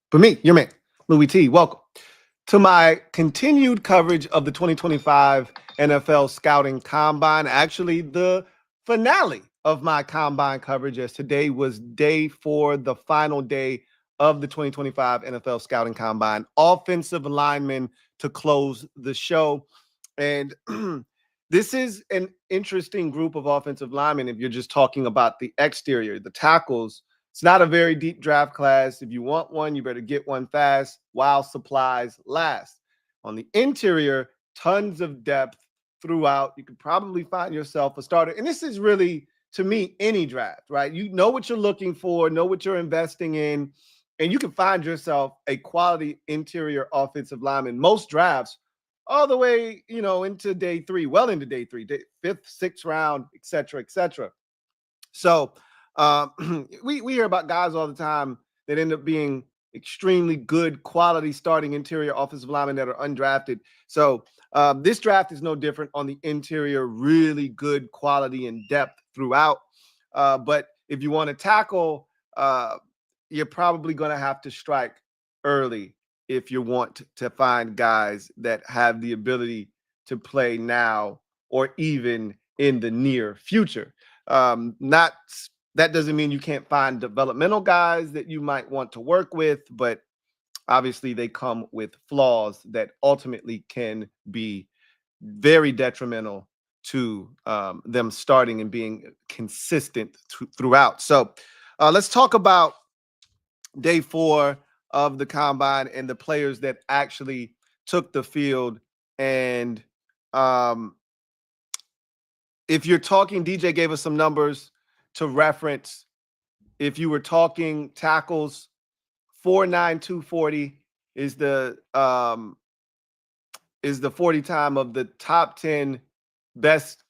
For me, your man, Louie T. Welcome to my continued coverage of the 2025 NFL Scouting Combine. Actually, the finale of my combine coverage, as today was day 4, the final day of the 2025 NFL Scouting Combine. Offensive linemen to close the show. And this is an interesting group of offensive linemen if you're just talking about the exterior, the tackles. It's not a very deep draft class. If you want one, you better get one fast while supplies last. On the interior, tons of depth throughout. You could probably find yourself a starter. And this is really, to me, any draft, right? You know what you're looking for, know what you're investing in, and you can find yourself a quality interior offensive lineman. Most drafts, all the way, into day 3, well into day 3, fifth, sixth round, et cetera, et cetera. So we hear about guys all the time that end up being extremely good quality starting interior offensive linemen that are undrafted. So this draft is no different on the interior, really good quality and depth throughout. But if you want to tackle, you're probably going to have to strike early if you want to find guys that have the ability to play now or even in the near future. Not that doesn't mean you can't find developmental guys that you might want to work with, but obviously they come with flaws that ultimately can be very detrimental to them starting and being consistent throughout. So let's talk about day 4 of the combine and the players that actually took the field. And if you're talking, DJ gave us some numbers to reference. If you were talking tackles, 4.9240 is the 40 time of the top 10 best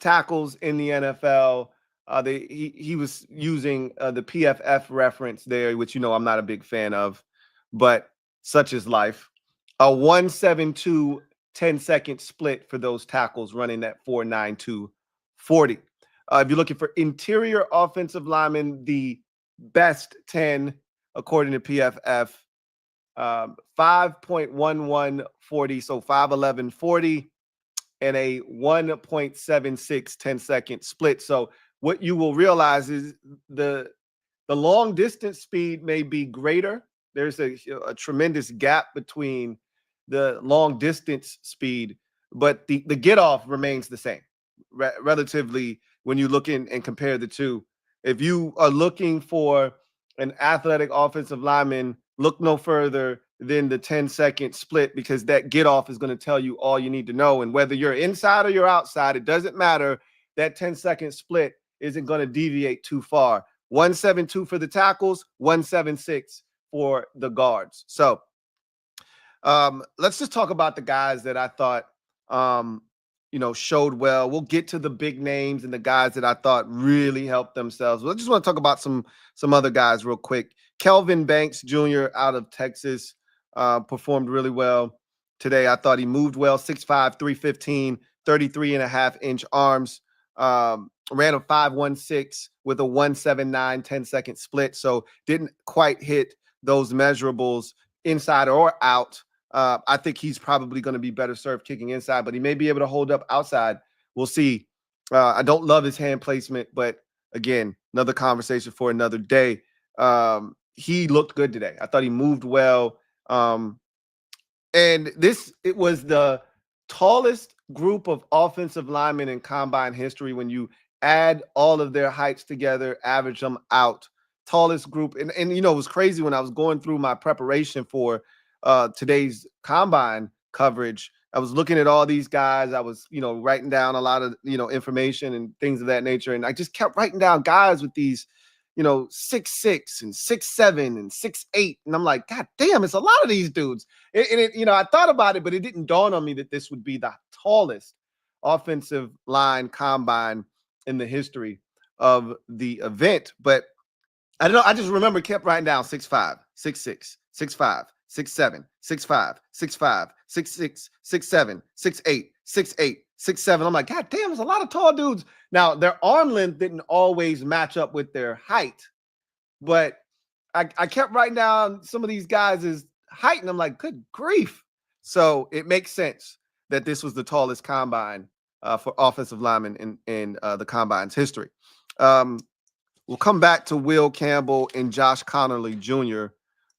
tackles in the NFL. He was using the PFF reference there, which I'm not a big fan of, but such is life. A 1.72 10-second split for those tackles running that 4.9240. If you're looking for interior offensive linemen, the best 10 according to PFF, 5.1140, so 5.1140, and a 1.76 10-second split. So what you will realize is the long distance speed may be greater. There's a tremendous gap between the long distance speed, but the get off remains the same relatively when you look in and compare the two. If you are looking for an athletic offensive lineman, look no further than the 10-second split, because that get off is going to tell you all you need to know. And whether you're inside or you're outside, it doesn't matter. That 10-second split isn't going to deviate too far. 1.72 for the tackles, 1.76 for the guards. So let's just talk about the guys that I thought showed well. We'll get to the big names and the guys that I thought really helped themselves. But I just want to talk about some other guys real quick. Kelvin Banks Jr. out of Texas performed really well today. I thought he moved well, 6'5", 315, 33.5-inch arms. Ran a 5.16 with a 1.79 10-second split. So didn't quite hit those measurables inside or out. I think he's probably going to be better served kicking inside, but he may be able to hold up outside. We'll see. I don't love his hand placement, but again, another conversation for another day. He looked good today. I thought he moved well. And it was the tallest group of offensive linemen in combine history when you add all of their heights together, average them out. Tallest group. And it was crazy when I was going through my preparation for today's combine coverage. I was looking at all these guys. I was, writing down a lot of, information and things of that nature. And I just kept writing down guys with these, 6'6" and 6'7" and 6'8". And I'm like, God damn, it's a lot of these dudes. I thought about it, but it didn't dawn on me that this would be the tallest offensive line combine in the history of the event. But I don't know. I just remember kept writing down 6'5", 6'6", 6'5", 6'7", 6'5", 6'5", 6'6", 6'7", 6'8", 6'8", 6'7". I'm like, God damn, there's a lot of tall dudes. Now, their arm length didn't always match up with their height, but I kept writing down some of these guys' height, and I'm like, good grief. So it makes sense that this was the tallest combine for offensive linemen in the combine's history. We'll come back to Will Campbell and Josh Connerly Jr.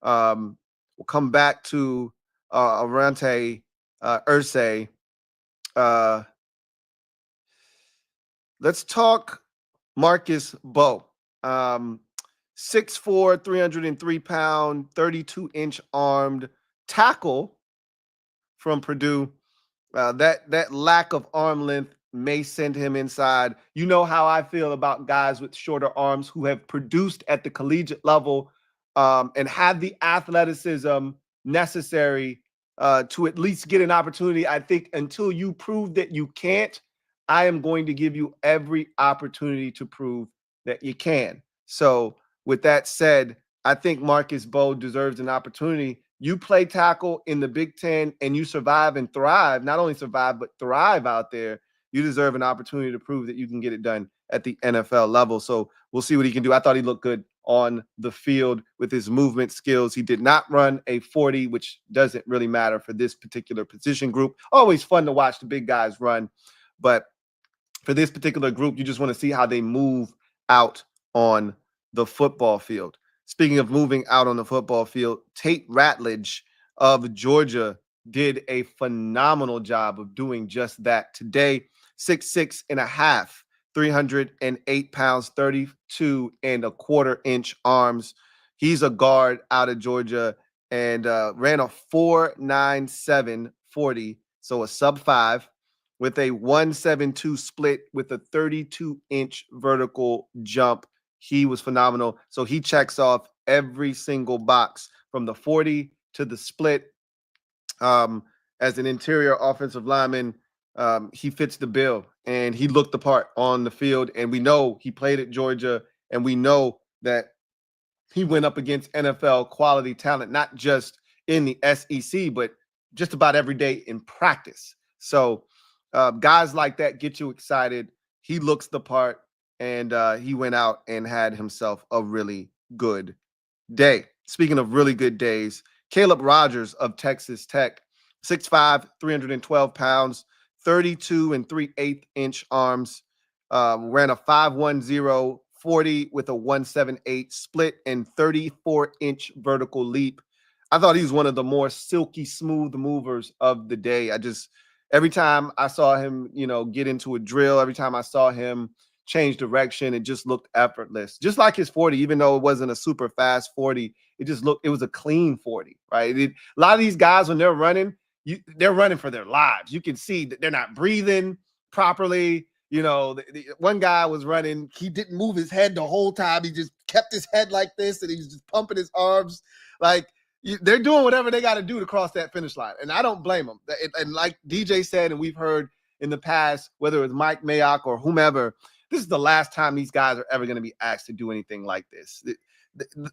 We'll come back to Arante Ursay. Let's talk Marcus Mbow. 6'4", 303 pound, 32-inch armed tackle from Purdue. That lack of arm length may send him inside. You know how I feel about guys with shorter arms who have produced at the collegiate level and have the athleticism necessary to at least get an opportunity. I think until you prove that you can't, I am going to give you every opportunity to prove that you can. So with that said, I think Marcus Mbow deserves an opportunity. You play tackle in the Big Ten and you survive and thrive, not only survive, but thrive out there. You deserve an opportunity to prove that you can get it done at the NFL level. So we'll see what he can do. I thought he looked good on the field with his movement skills. He did not run a 40, which doesn't really matter for this particular position group. Always fun to watch the big guys run. But for this particular group, you just want to see how they move out on the football field. Speaking of moving out on the football field, Tate Ratledge of Georgia did a phenomenal job of doing just that today. 6'6" and a half, 308 pounds, 32 and a quarter inch arms. He's a guard out of Georgia and ran a 4.97 40, so a sub 5 with a 1.72 split with a 32-inch vertical jump. He was phenomenal. So he checks off every single box from the 40 to the split. As an interior offensive lineman, he fits the bill and he looked the part on the field. And we know he played at Georgia, and we know that he went up against NFL quality talent, not just in the SEC, but just about every day in practice. So guys like that get you excited. He looks the part, and he went out and had himself a really good day. Speaking of really good days, Caleb Rogers of Texas Tech, 6'5", 312 pounds, 32 and 3/8 inch arms, ran a 5.10 40 with a 1.78 split and 34-inch vertical leap. I thought he was one of the more silky smooth movers of the day. Every time I saw him, get into a drill, every time I saw him change direction, it just looked effortless. Just like his 40, even though it wasn't a super fast 40, it was a clean 40, right? A lot of these guys, when they're running, they're running for their lives. You can see that they're not breathing properly. The one guy was running, he didn't move his head the whole time. He just kept his head like this, and he was just pumping his arms. Like, they're doing whatever they got to do to cross that finish line. And I don't blame them. And like DJ said, and we've heard in the past, whether it's Mike Mayock or whomever, this is the last time these guys are ever going to be asked to do anything like this.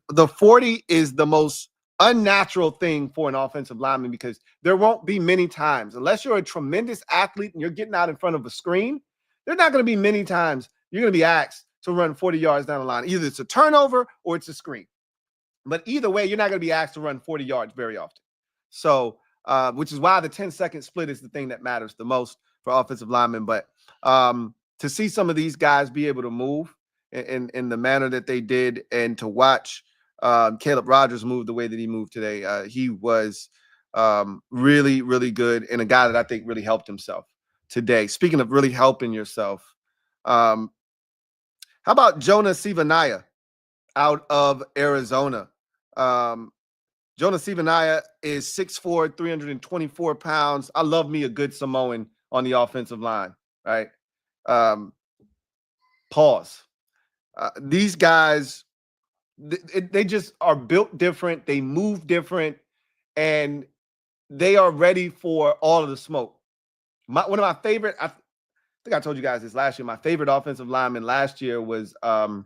The 40 is the most unnatural thing for an offensive lineman, because there won't be many times, unless you're a tremendous athlete and you're getting out in front of a screen, there's not going to be many times you're going to be asked to run 40 yards down the line. Either it's a turnover or it's a screen. But either way, you're not going to be asked to run 40 yards very often. So, which is why the 10-second split is the thing that matters the most for offensive linemen. But to see some of these guys be able to move in the manner that they did, and to watch Caleb Rogers move the way that he moved today, he was really, really good, and a guy that I think really helped himself today. Speaking of really helping yourself, how about Jonah Sivanaya out of Arizona? Jonah Sivanaya is 6'4", 324 pounds. I love me a good Samoan on the offensive line, right? Pause. These guys, they just are built different. They move different, and they are ready for all of the smoke. One of my favorite, I think I told you guys this last year, my favorite offensive lineman last year was the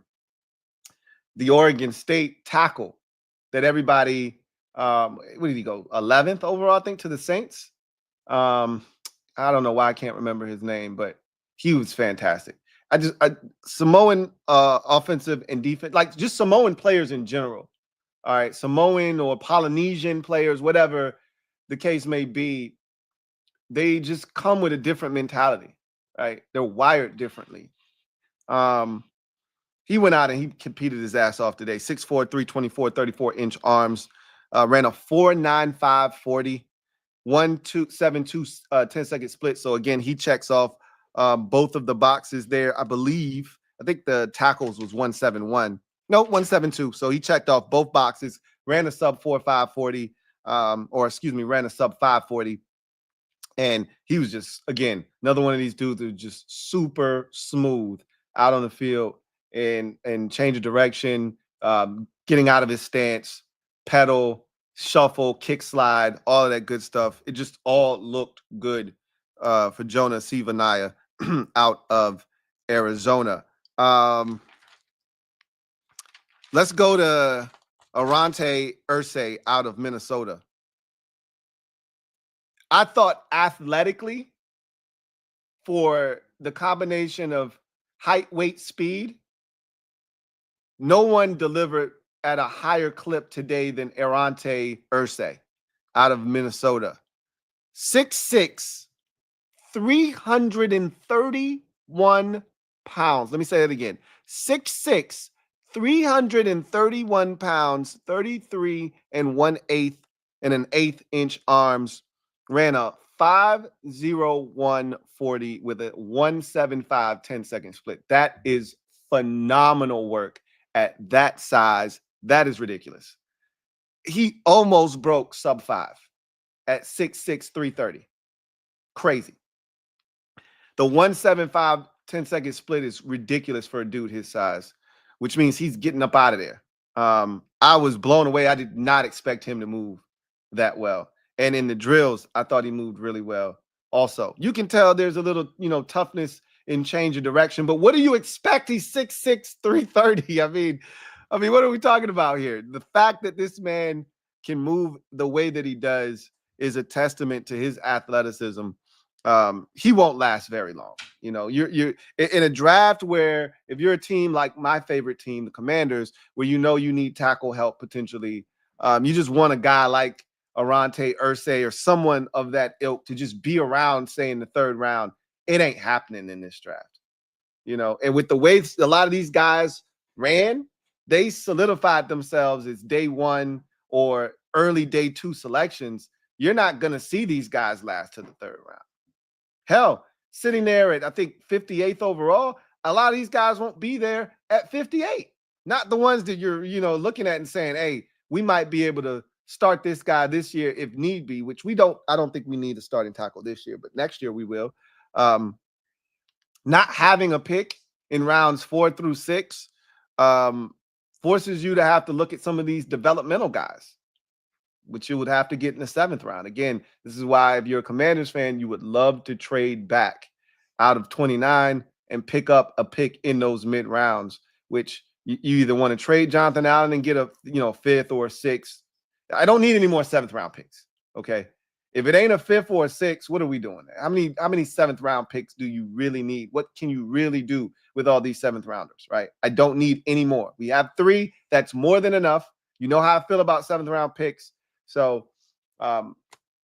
Oregon State tackle that everybody, where did he go? 11th overall, I think, to the Saints. I don't know why I can't remember his name, but he was fantastic. Samoan offensive and defense, like just Samoan players in general, All right, Samoan or Polynesian players, whatever the case may be, they just come with a different mentality, right? They're wired differently. He went out and he competed his ass off today. 6'4", 324, 34-inch arms. Ran a 4.95 40, 1.272 10-second split. So again, he checks off both of the boxes there. I think the tackles was 171. No, 172. So he checked off both boxes. Ran a sub 4.5 40, ran a sub 540. And he was just, again, another one of these dudes who just super smooth out on the field and change of direction, getting out of his stance, pedal, shuffle, kick slide, all of that good stuff. It just all looked good for Jonah Sivanaya out of Arizona. Let's go to Arante Irsay out of Minnesota. I thought athletically, for the combination of height, weight, speed, no one delivered at a higher clip today than Arante Irsay out of Minnesota. 6'6", 331 pounds. Let me say that again. 6'6", 331 pounds, 33 1/8 and an 1/8 inch arms. Ran a 5.01 40 with a 1.75 10-second split. That is phenomenal work at that size. That is ridiculous. He almost broke sub 5 at 6'6", 330. Crazy. The 1.75 10-second split is ridiculous for a dude his size, which means he's getting up out of there. I was blown away. I did not expect him to move that well. And in the drills, I thought he moved really well also. You can tell there's a little, toughness in change of direction. But what do you expect? He's 6'6", 330. I mean, what are we talking about here? The fact that this man can move the way that he does is a testament to his athleticism. He won't last very long. You're in a draft where if you're a team like my favorite team, the Commanders, where you need tackle help potentially, you just want a guy like Arante Irsay or someone of that ilk to just be around, say, in the third round. It ain't happening in this draft, and with the way a lot of these guys ran, they solidified themselves as day one or early day two selections. You're not going to see these guys last to the third round. Hell, sitting there at, I think, 58th overall, a lot of these guys won't be there at 58. Not the ones that you're, looking at and saying, hey, we might be able to start this guy this year if need be, which I don't think we need a starting tackle this year, but next year we will. Not having a pick in rounds 4 through 6 forces you to have to look at some of these developmental guys, which you would have to get in the 7th round. Again, this is why if you're a Commanders fan, you would love to trade back out of 29 and pick up a pick in those mid rounds, which you either want to trade Jonathan Allen and get a 5th or a 6th. I don't need any more 7th round picks. Okay. If it ain't a 5th or a 6th, what are we doing there? How many 7th round picks do you really need? What can you really do with all these 7th rounders, right? I don't need any more. We have 3. That's more than enough. You know how I feel about 7th round picks. So I'm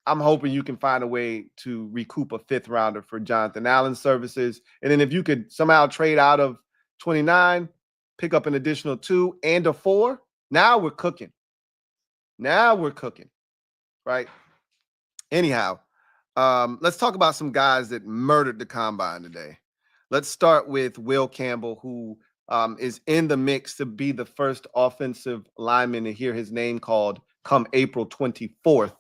hoping you can find a way to recoup a 5th rounder for Jonathan Allen's services. And then if you could somehow trade out of 29, pick up an additional 2 and a 4, now we're cooking. Right? Anyhow, let's talk about some guys that murdered the combine today. Let's start with Will Campbell, who is in the mix to be the first offensive lineman to hear his name called come April 24th.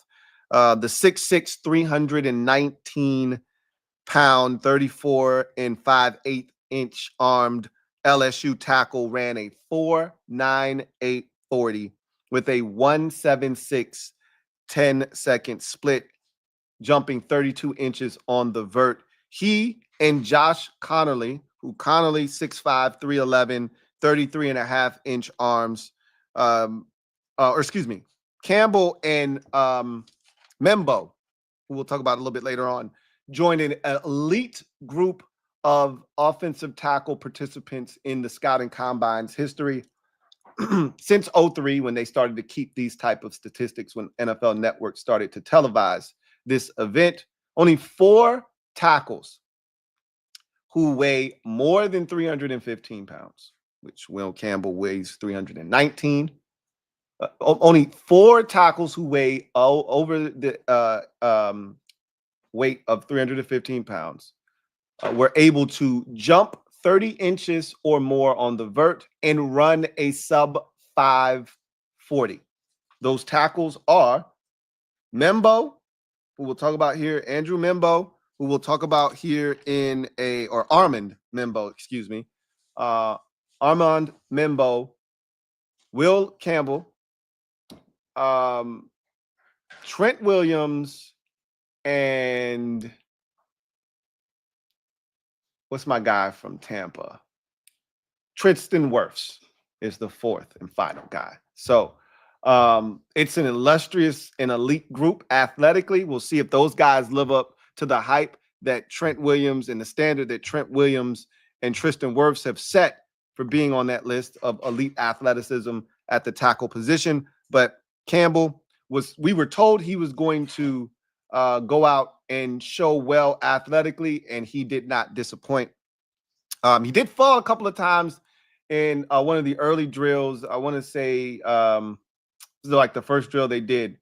The 6'6", 319-pound, 34 5/8 inch armed LSU tackle ran a 4.98 40 with a 1.76 10-second split, jumping 32 inches on the vert. He and Josh Connerly, who Connerly 6'5", 311, 33.5 inch arms, Campbell and Mbow, who we'll talk about a little bit later on, joined an elite group of offensive tackle participants in the Scouting Combine's history. since 03, when they started to keep these type of statistics, when NFL Network started to televise this event, only 4 tackles who weigh more than 315 pounds, which Will Campbell weighs 319. Only 4 tackles who weigh over the weight of 315 pounds were able to jump 30 inches or more on the vert and run a sub 540. Those tackles are Mbow, who we'll talk about here, Andrew Mbow, who we'll talk about here or Armand Mimbo, excuse me, Armand Mimbo, Will Campbell, Trent Williams, and what's my guy from Tampa? Tristan Wirfs is the 4th and final guy. So it's an illustrious and elite group athletically. We'll see if those guys live up to the hype that Trent Williams and the standard that Trent Williams and Tristan Wirfs have set for being on that list of elite athleticism at the tackle position. But Campbell we were told he was going to go out and show well athletically, and he did not disappoint. He did fall a couple of times in one of the early drills. I want to say like the first drill they did.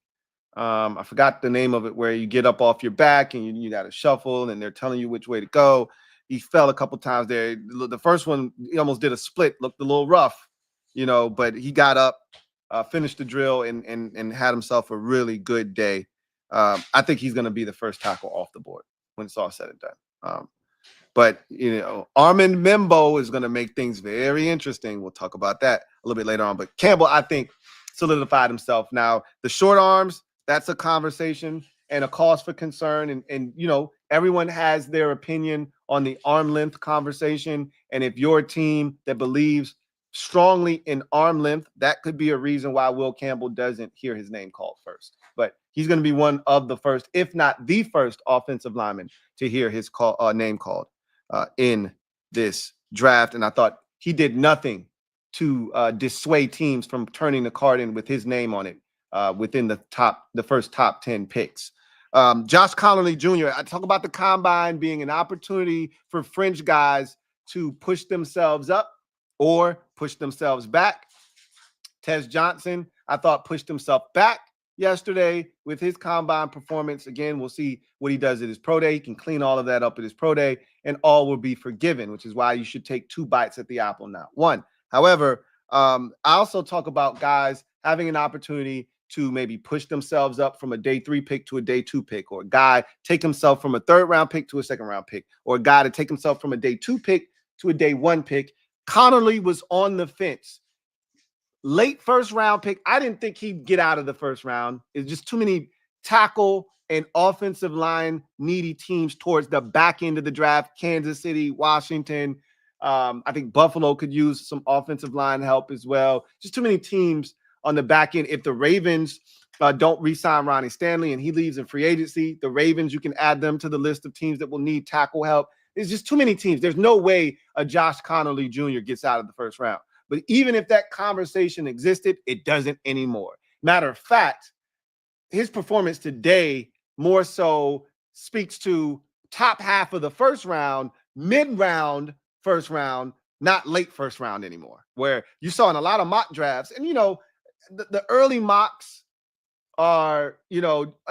I forgot the name of it, where you get up off your back and you got to shuffle and they're telling you which way to go. He fell a couple times there. The first one, he almost did a split, looked a little rough, but he got up, finished the drill and had himself a really good day. I think he's going to be the first tackle off the board when it's all said and done. But, Armand Mimbo is going to make things very interesting. We'll talk about that a little bit later on. But Campbell, I think, solidified himself. Now, the short arms, that's a conversation and a cause for concern. And everyone has their opinion on the arm length conversation. And if you're a team that believes strongly in arm length, that could be a reason why Will Campbell doesn't hear his name called first. But he's going to be one of the first, if not the first, offensive lineman to hear his name called in this draft. And I thought he did nothing to dissuade teams from turning the card in with his name on it within the first top 10 picks. Josh Connolly Jr., I talk about the combine being an opportunity for fringe guys to push themselves up or push themselves back. Tez Johnson, I thought, pushed himself back yesterday with his combine performance. Again, we'll see what he does at his pro day. He can clean all of that up at his pro day, and all will be forgiven, which is why you should take 2 bites at the apple, not 1. However, I also talk about guys having an opportunity to maybe push themselves up from a day 3 pick to a day 2 pick, or a guy take himself from a 3rd round pick to a 2nd round pick, or a guy to take himself from a day 2 pick to a day 1 pick. Connolly was on the fence. Late 1st round pick. I didn't think he'd get out of the 1st round. It's just too many tackle and offensive line needy teams towards the back end of the draft. Kansas City, Washington. I think Buffalo could use some offensive line help as well. Just too many teams on the back end. If the Ravens don't re-sign Ronnie Stanley and he leaves in free agency, the Ravens, you can add them to the list of teams that will need tackle help. There's just too many teams. There's no way a Josh Connolly Jr. gets out of the 1st round. But even if that conversation existed, it doesn't anymore. Matter of fact, his performance today more so speaks to top half of the 1st round, mid-round, 1st round, not late 1st round anymore, where you saw in a lot of mock drafts. And, the early mocks are,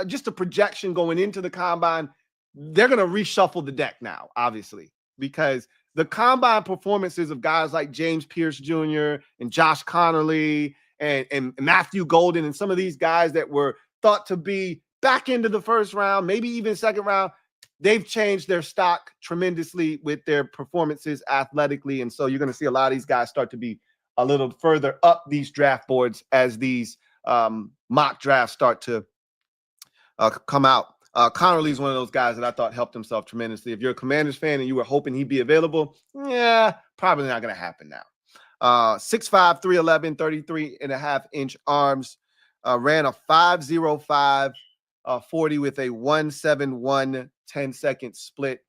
just a projection going into the combine. They're going to reshuffle the deck now, obviously, because the combine performances of guys like James Pierce Jr. and Josh Connolly and Matthew Golden and some of these guys that were thought to be back into the 1st round, maybe even 2nd round, they've changed their stock tremendously with their performances athletically. And so you're going to see a lot of these guys start to be a little further up these draft boards as these mock drafts start to come out. Connolly is one of those guys that I thought helped himself tremendously. If you're a Commanders fan and you were hoping he'd be available, probably not going to happen now. 6'5", 311, 33.5-inch arms, ran a 5.05 40 with a 1.71 10-second split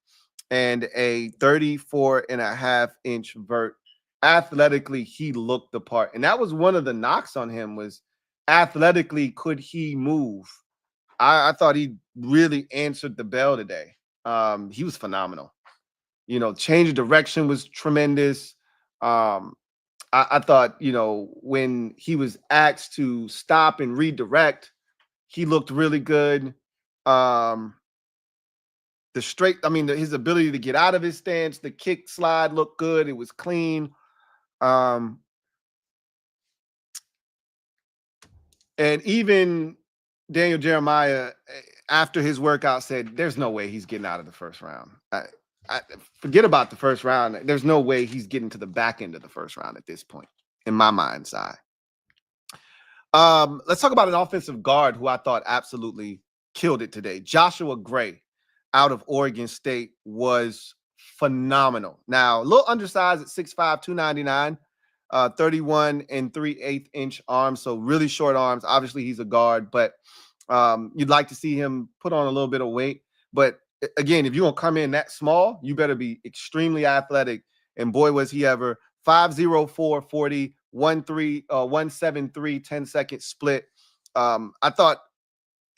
and a 34.5-inch vert. athletically, he looked the part. And that was one of the knocks on him was athletically, could he move? I thought he really answered the bell today. He was phenomenal. Change of direction was tremendous. I thought, when he was asked to stop and redirect, he looked really good. His ability to get out of his stance, the kick slide looked good. It was clean. And even Daniel Jeremiah, after his workout, said, there's no way he's getting out of the first round. Forget about the first round. There's no way he's getting to the back end of the first round at this point, in my mind's eye. Let's talk about an offensive guard who I thought absolutely killed it today. Joshua Gray out of Oregon State was phenomenal. Now, a little undersized at 6'5", 299, 31 and 3/8 inch arms, so really short arms. Obviously, he's a guard, but you'd like to see him put on a little bit of weight. But again, if you want to come in that small, you better be extremely athletic. And boy, was he ever. 5'04", 40, 173, 10-second split. I thought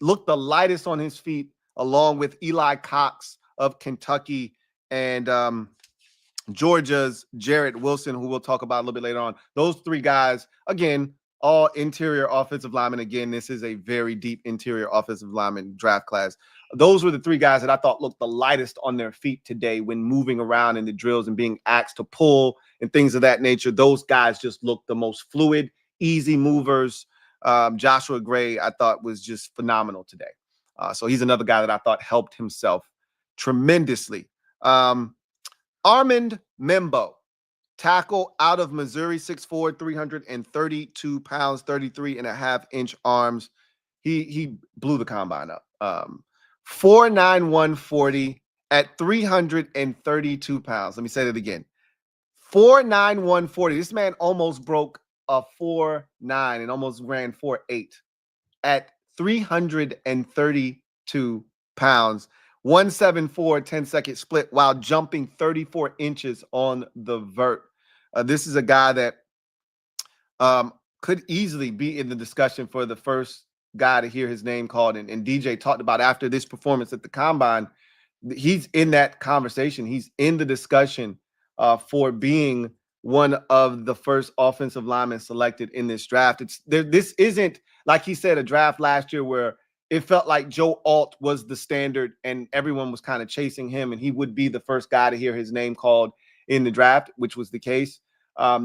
looked the lightest on his feet, along with Eli Cox of Kentucky and Georgia's Jarrett Wilson, who we'll talk about a little bit later on. Those three guys, again, all interior offensive linemen. Again, this is a very deep interior offensive lineman draft class. Those were the three guys that I thought looked the lightest on their feet today when moving around in the drills and being asked to pull and things of that nature. Those guys just looked the most fluid, easy movers. Joshua Gray, I thought, was just phenomenal today. So he's another guy that I thought helped himself tremendously. Armand Mimbo, tackle out of Missouri, 6'4", 332 pounds, 33.5-inch arms. He blew the combine up. 4'9", 140 at 332 pounds. Let me say that again. 4'9", 140. This man almost broke a 4'9" and almost ran 4'8" at 332 pounds. 174, 10-second split while jumping 34 inches on the vert. This is a guy that could easily be in the discussion for the first guy to hear his name called. And DJ talked about after this performance at the Combine, he's in that conversation. He's in the discussion for being one of the first offensive linemen selected in this draft. This isn't, like he said, a draft last year where it felt like Joe Alt was the standard and everyone was kind of chasing him and he would be the first guy to hear his name called in the draft, which was the case.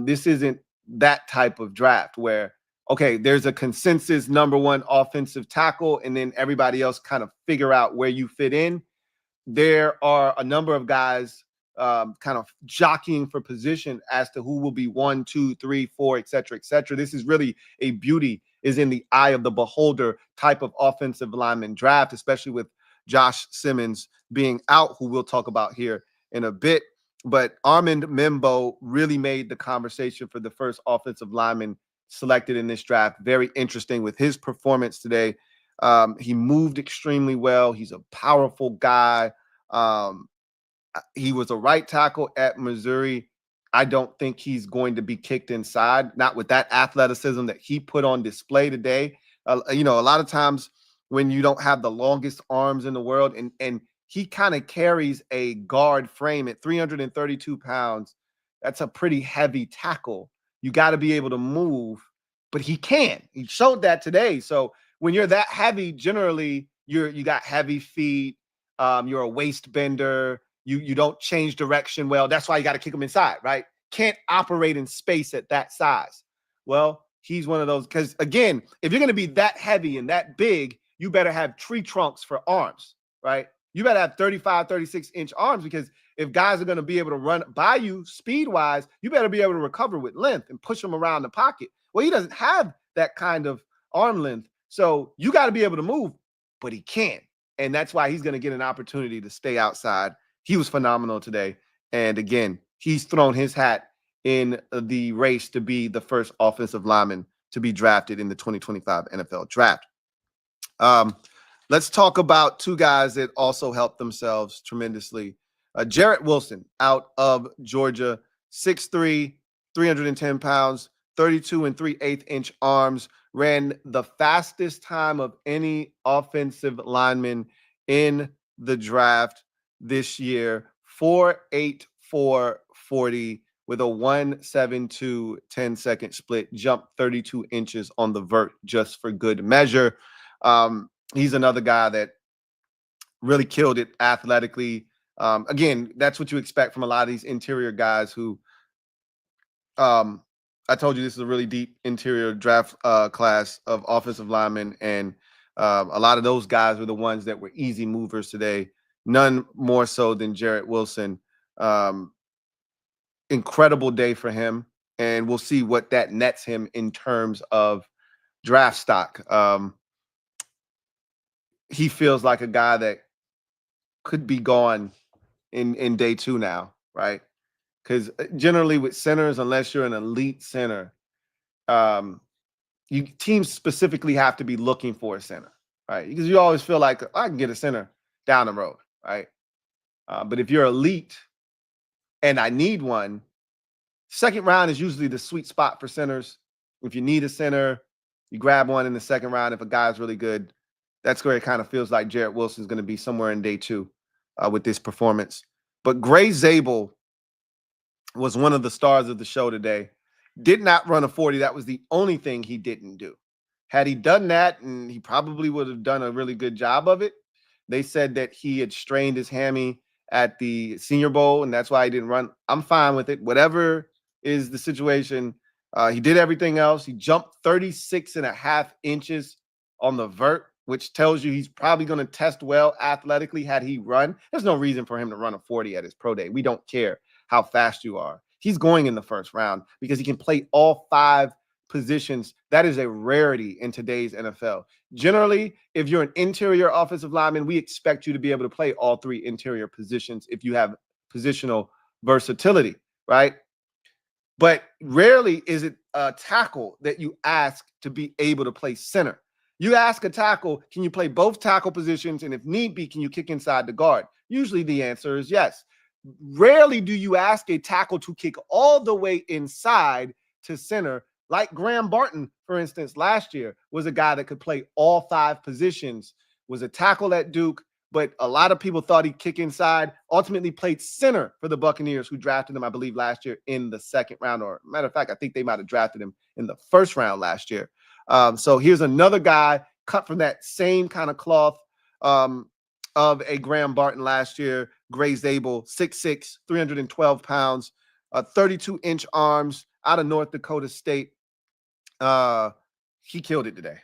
This isn't that type of draft where, okay, there's a consensus number one offensive tackle and then everybody else kind of figure out where you fit in. There are a number of guys kind of jockeying for position as to who will be 1, 2, 3, 4, et cetera, et cetera. This is really a beauty is in the eye of the beholder type of offensive lineman draft, especially with Josh Simmons being out, who we'll talk about here in a bit. But Armand Mimbo really made the conversation for the first offensive lineman selected in this draft. Very interesting with his performance today. He moved extremely well. He's a powerful guy. He was a right tackle at Missouri. I don't think he's going to be kicked inside, not with that athleticism that he put on display today. A lot of times when you don't have the longest arms in the world, and he kind of carries a guard frame at 332 pounds. That's a pretty heavy tackle. You got to be able to move, but he can. He showed that today. So when you're that heavy, generally you got heavy feet. You're a waist bender. You don't change direction well. That's why you got to kick him inside, right? Can't operate in space at that size. Well, he's one of those, because again, if you're going to be that heavy and that big, you better have tree trunks for arms, right? You better have 35, 36-inch arms, because if guys are going to be able to run by you speed-wise, you better be able to recover with length and push them around the pocket. Well, he doesn't have that kind of arm length. So you got to be able to move, but he can. And that's why he's going to get an opportunity to stay outside. He was phenomenal today. And again, he's thrown his hat in the race to be the first offensive lineman to be drafted in the 2025 NFL draft. Let's talk about two guys that also helped themselves tremendously. Jarrett Wilson out of Georgia, 6'3", 310 pounds, 32 and 3/8 inch arms, ran the fastest time of any offensive lineman in the draft this year, 4.8440 with a 1.72 10-second split, jumped 32 inches on the vert just for good measure. He's another guy that really killed it athletically. Again, that's what you expect from a lot of these interior guys who I told you this is a really deep interior draft class of offensive linemen, and a lot of those guys were the ones that were easy movers today. None more so than Jarrett Wilson. Incredible day for him, and we'll see what that nets him in terms of draft stock. He feels like a guy that could be gone in day 2 now, right? Because generally with centers, unless you're an elite center, teams specifically have to be looking for a center, right? Because you always feel like I can get a center down the road, right? But if you're elite and I need one, second round is usually the sweet spot for centers. If you need a center, you grab one in the second round. If a guy's really good, that's where it kind of feels like Jarrett Wilson's going to be somewhere in day 2 with this performance. But Gray Zabel was one of the stars of the show today. Did not run a 40. That was the only thing he didn't do. Had he done that, and he probably would have done a really good job of it. They said that he had strained his hammy at the Senior Bowl, and that's why he didn't run. I'm fine with it. Whatever is the situation, he did everything else. He jumped 36.5 inches on the vert, which tells you he's probably going to test well athletically had he run. There's no reason for him to run a 40 at his pro day. We don't care how fast you are. He's going in the first round because he can play all 5 positions. That is a rarity in today's NFL. Generally, if you're an interior offensive lineman, we expect you to be able to play all 3 interior positions if you have positional versatility, right? But rarely is it a tackle that you ask to be able to play center. You ask a tackle, can you play both tackle positions? And if need be, can you kick inside the guard? Usually the answer is yes. Rarely do you ask a tackle to kick all the way inside to center, like Graham Barton, for instance, last year was a guy that could play all 5 positions, was a tackle at Duke, but a lot of people thought he'd kick inside, ultimately played center for the Buccaneers, who drafted him, I believe, last year in the 2nd round, or matter of fact, I think they might have drafted him in the 1st round last year. So here's another guy cut from that same kind of cloth of a Graham Barton last year. Gray Zabel, 6'6", 312 pounds, 32-inch arms out of North Dakota State. He killed it today.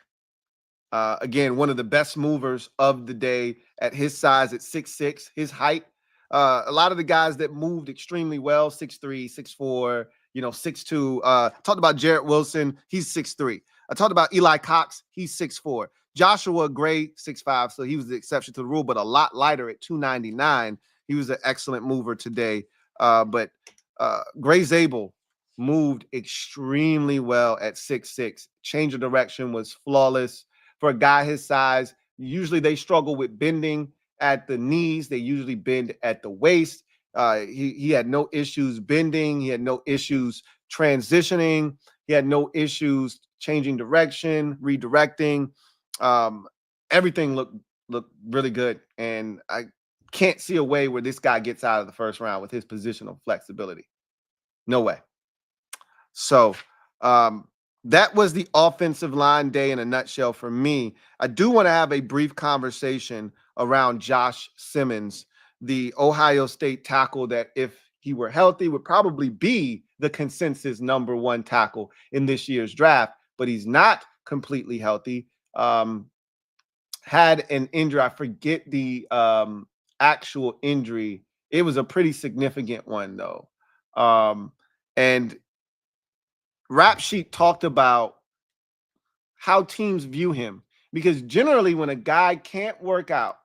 Again, one of the best movers of the day at his size at 6'6", his height. A lot of the guys that moved extremely well, 6'3", 6'4", 6'2". Talked about Jarrett Wilson, he's 6'3". I talked about Eli Cox, he's 6'4". Joshua Gray, 6'5", so he was the exception to the rule, but a lot lighter at 299. He was an excellent mover today. But Gray Zabel moved extremely well at 6'6". Change of direction was flawless. For a guy his size, usually they struggle with bending at the knees. They usually bend at the waist. He had no issues bending. He had no issues transitioning. He had no issues changing direction, redirecting. Everything looked really good. And I can't see a way where this guy gets out of the first round with his positional flexibility. No way. So that was the offensive line day in a nutshell for me. I do want to have a brief conversation around Josh Simmons, the Ohio State tackle that, if he were healthy, would probably be the consensus number 1 tackle in this year's draft, but he's not completely healthy. Had an injury. I forget the actual injury. It was a pretty significant one, though. And Rap Sheet talked about how teams view him, because generally when a guy can't work out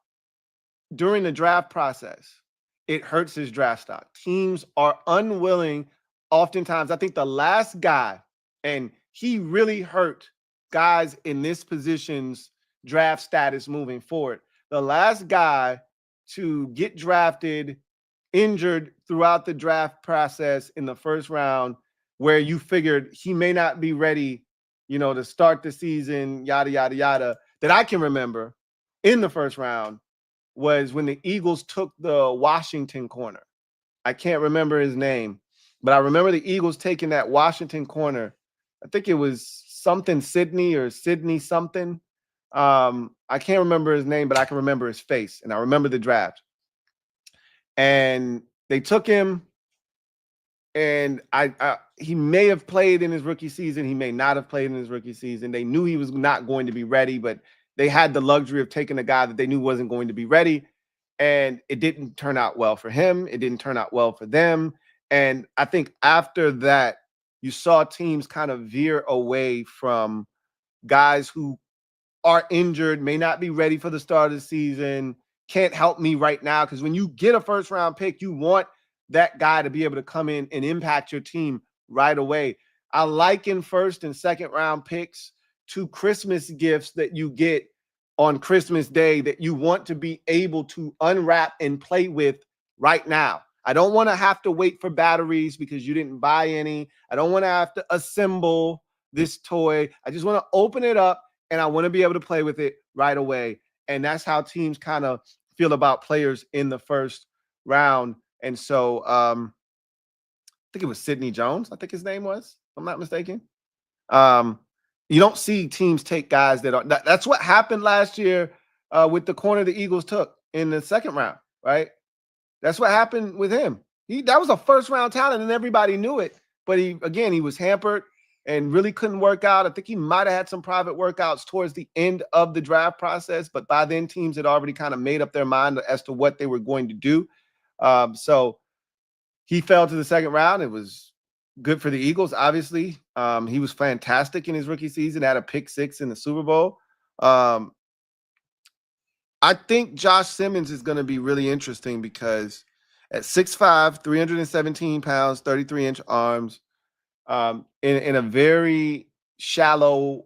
during the draft process, it hurts his draft stock. Teams are unwilling. Oftentimes, I think the last guy, and he really hurt guys in this position's draft status moving forward. The last guy to get drafted injured throughout the draft process in the first round where you figured he may not be ready, to start the season, yada, yada, yada, that I can remember in the first round was when the Eagles took the Washington corner. I can't remember his name, but I remember the Eagles taking that Washington corner. I think it was something Sydney or Sydney something. I can't remember his name, but I can remember his face, and I remember the draft. And they took him, and he may have played in his rookie season. He may not have played in his rookie season. They knew he was not going to be ready, but they had the luxury of taking a guy that they knew wasn't going to be ready. And it didn't turn out well for him. It didn't turn out well for them. And I think after that, you saw teams kind of veer away from guys who are injured, may not be ready for the start of the season, can't help me right now. Because when you get a first round pick, you want that guy to be able to come in and impact your team right away. I liken first and second round picks to Christmas gifts that you get on Christmas Day that you want to be able to unwrap and play with right now. I don't want to have to wait for batteries because you didn't buy any. I don't want to have to assemble this toy. I just want to open it up and I want to be able to play with it right away. And that's how teams kind of feel about players in the first round. And so I think it was Sidney Jones, I think his name was, if I'm not mistaken. You don't see teams take guys that's what happened last year with the corner the Eagles took in the second round, right? That's what happened with him. That was a first round talent and everybody knew it. But he was hampered and really couldn't work out. I think he might have had some private workouts towards the end of the draft process, but by then teams had already kind of made up their mind as to what they were going to do. So he fell to the second round. It was good for the Eagles, obviously. He was fantastic in his rookie season, had a pick 6 in the Super Bowl. I think Josh Simmons is going to be really interesting because at 6'5", 317 pounds, 33-inch arms, in a very shallow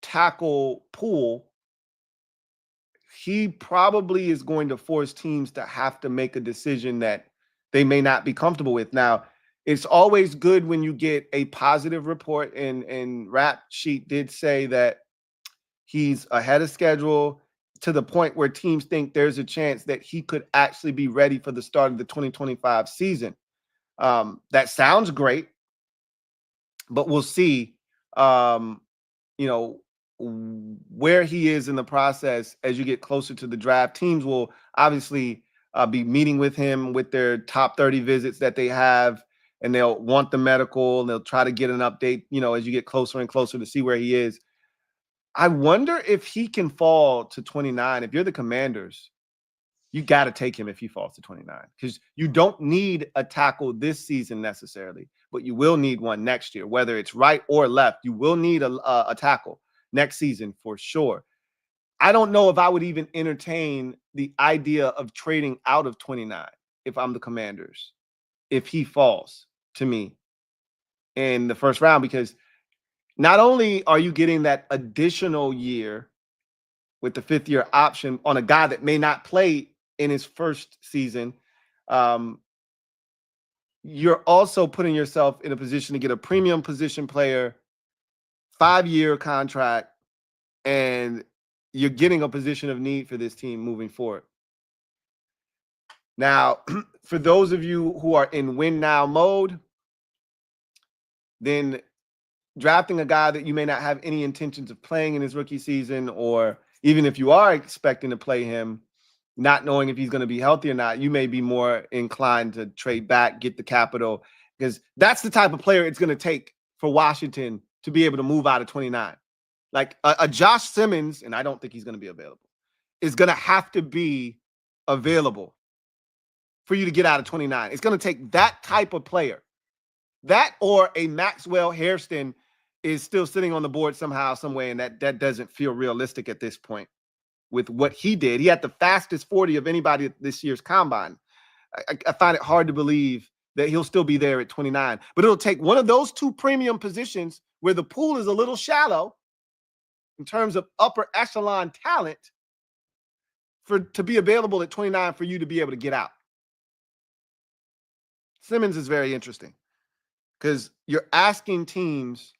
tackle pool, he probably is going to force teams to have to make a decision that they may not be comfortable with. Now, it's always good when you get a positive report, and Rap Sheet did say that he's ahead of schedule to the point where teams think there's a chance that he could actually be ready for the start of the 2025 season. That sounds great, but we'll see, where he is in the process as you get closer to the draft. Teams will obviously be meeting with him with their top 30 visits that they have, and they'll want the medical, and they'll try to get an update, as you get closer and closer to see where he is. I wonder if he can fall to 29. If you're the Commanders, you got to take him if he falls to 29, because you don't need a tackle this season necessarily, but you will need one next year, whether it's right or left. You will need a tackle next season for sure. I don't know if I would even entertain the idea of trading out of 29 if I'm the Commanders, if he falls to me in the first round, because not only are you getting that additional year with the 5th-year option on a guy that may not play in his first season, you're also putting yourself in a position to get a premium position player, 5-year contract, and you're getting a position of need for this team moving forward. Now, for those of you who are in win now mode, then drafting a guy that you may not have any intentions of playing in his rookie season, or even if you are expecting to play him, not knowing if he's going to be healthy or not, you may be more inclined to trade back, get the capital, because that's the type of player it's going to take for Washington to be able to move out of 29. Like a Josh Simmons, and I don't think he's going to be available, is going to have to be available for you to get out of 29. It's going to take that type of player. That or a Maxwell Hairston is still sitting on the board somehow, some way, and that doesn't feel realistic at this point with what he did. He had the fastest 40 of anybody at this year's combine. I find it hard to believe that he'll still be there at 29. But it'll take one of those two premium positions where the pool is a little shallow in terms of upper echelon talent to be available at 29 for you to be able to get out. Simmons is very interesting. because you're asking teams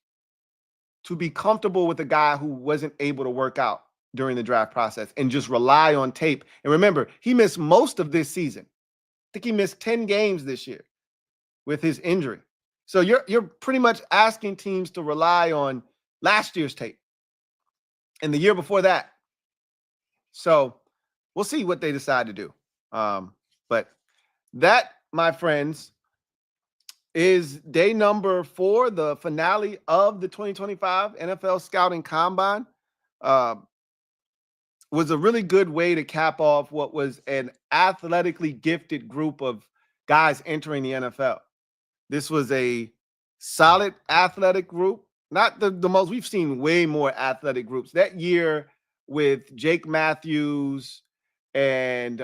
to be comfortable with a guy who wasn't able to work out during the draft process and just rely on tape. And remember, he missed most of this season. I think he missed 10 games this year with his injury. So you're pretty much asking teams to rely on last year's tape and the year before that. So we'll see what they decide to do. But that, my friends, is day number 4, the finale of the 2025 NFL Scouting Combine. Was a really good way to cap off what was an athletically gifted group of guys entering the NFL. This was a solid athletic group. Not the most, we've seen way more athletic groups. That year with Jake Matthews and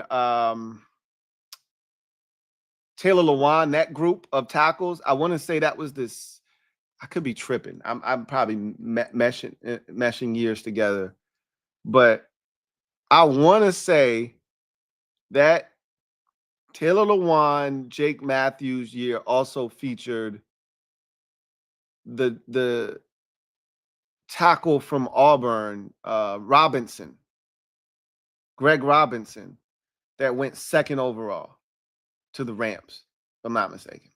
Taylor Lewan, that group of tackles, I want to say that was this, I could be tripping. I'm probably meshing years together. But I want to say that Taylor Lewan, Jake Matthews year also featured the tackle from Auburn, Greg Robinson, that went 2nd overall to the Rams, if I'm not mistaken.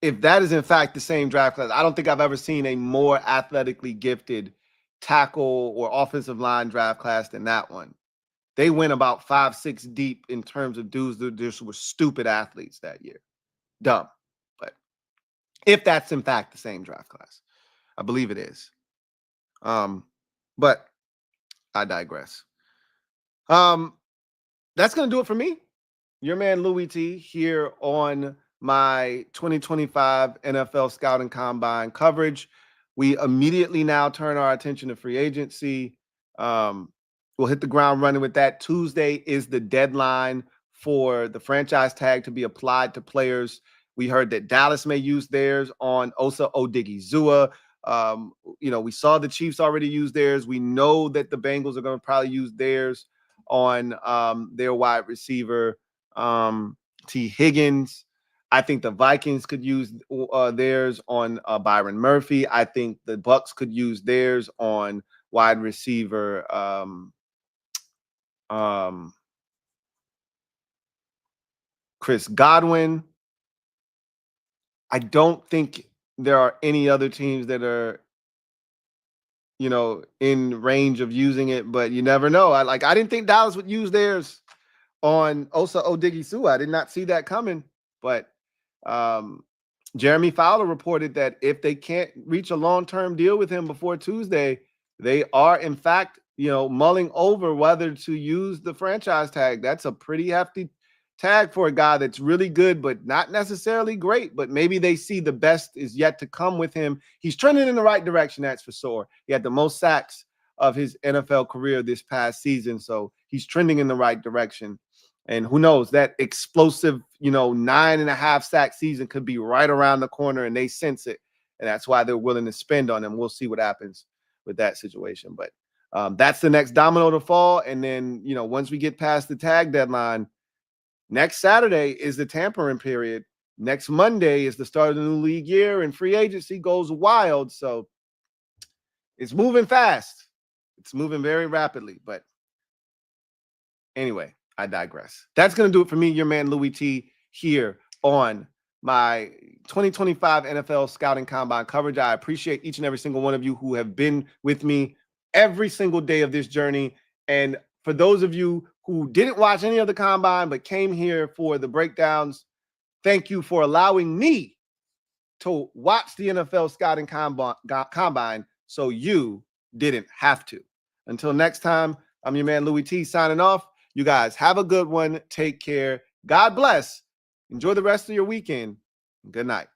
If that is in fact the same draft class, I don't think I've ever seen a more athletically gifted tackle or offensive line draft class than that one. They went about 5-6 deep in terms of dudes that just were stupid athletes that year. Dumb. But if that's in fact the same draft class, I believe it is. But I digress. That's going to do it for me. Your man Louie T here on my 2025 NFL Scouting Combine coverage. We immediately now turn our attention to free agency. We'll hit the ground running with that. Tuesday is the deadline for the franchise tag to be applied to players. We heard that Dallas may use theirs on Osa Odigizua. We saw the Chiefs already use theirs. We know that the Bengals are going to probably use theirs on their wide receiver, T. Higgins. I think the Vikings could use theirs on Byron Murphy. I think the Bucks could use theirs on wide receiver Chris Godwin. I don't think there are any other teams that are, in range of using it, but you never know. I didn't think Dallas would use theirs on Osa Odigizua. I did not see that coming, but Jeremy Fowler reported that if they can't reach a long-term deal with him before Tuesday, they are in fact, mulling over whether to use the franchise tag. That's a pretty hefty tag for a guy that's really good, but not necessarily great. But maybe they see the best is yet to come with him. He's trending in the right direction, that's for sure. He had the most sacks of his NFL career this past season, so he's trending in the right direction. And who knows, that explosive, 9.5 sack season could be right around the corner, and they sense it. And that's why they're willing to spend on him. We'll see what happens with that situation. But that's the next domino to fall. And then, once we get past the tag deadline, next Saturday is the tampering period. Next Monday is the start of the new league year, and free agency goes wild. So it's moving fast. It's moving very rapidly. But anyway, I digress. That's going to do it for me, your man Louie T, here on my 2025 NFL Scouting Combine coverage. I appreciate each and every single one of you who have been with me every single day of this journey. And for those of you who didn't watch any of the Combine but came here for the breakdowns, thank you for allowing me to watch the NFL Scouting Combine so you didn't have to. Until next time, I'm your man Louie T signing off. You guys have a good one. Take care. God bless. Enjoy the rest of your weekend. Good night.